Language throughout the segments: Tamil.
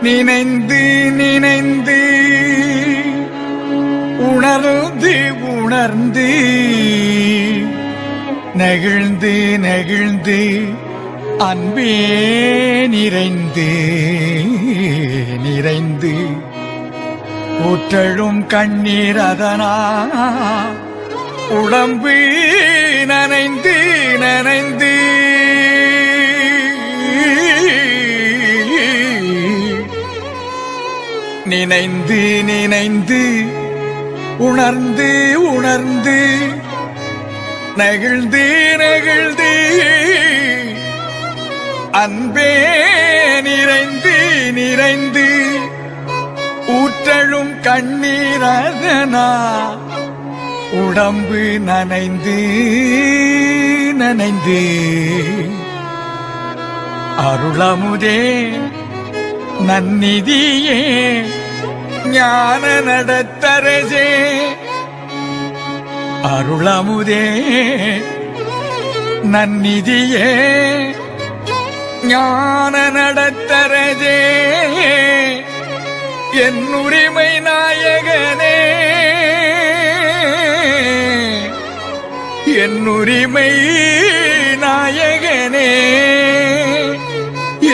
நினைந்து நினைந்து உணர்ந்து உணர்ந்து நெகிழ்ந்து நெகிழ்ந்து அன்பே நிறைந்து நிறைந்து ஊற்றழும் கண்ணீர் அதனா உடம்பு நனைந்து நனைந்து நினைந்து நினைந்து உணர்ந்து உணர்ந்து நெகிழ்ந்து நெகிழ்ந்து அன்பே நிறைந்து நிறைந்து ஊற்றழும் கண்ணீரதனா உடம்பு நனைந்து நனைந்து அருளமுதே நன்னிதியே ஞான நடத்தரசே அருளமுதே நன்னிதியே ஞான நடத்தரசே என் உரிமை நாயகனே என் உரிமை நாயகனே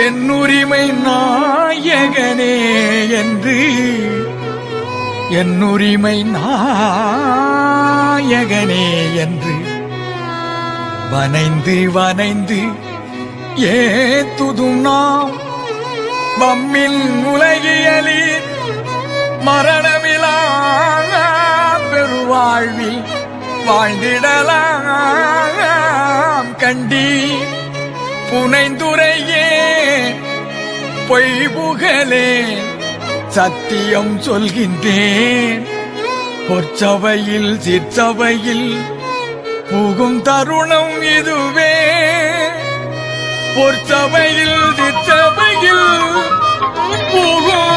என் உரிமை நாயகனே என்று என் உரிமை நாயகனே என்று வனைந்து வனைந்து ஏத்துதும் நாம் வம்மில் உலகியலி மரணமிலா பெருவாழ்வில் வாழ்ந்திடலாம் கண்டி புனைந்துரையே பொய்புகழே சத்தியம் சொல்கின்றேன் பொற்சபையில் சிற்சபையில் புகும் தருணம் இதுவே பொற்சபையில் சிற்சபையில் புகும்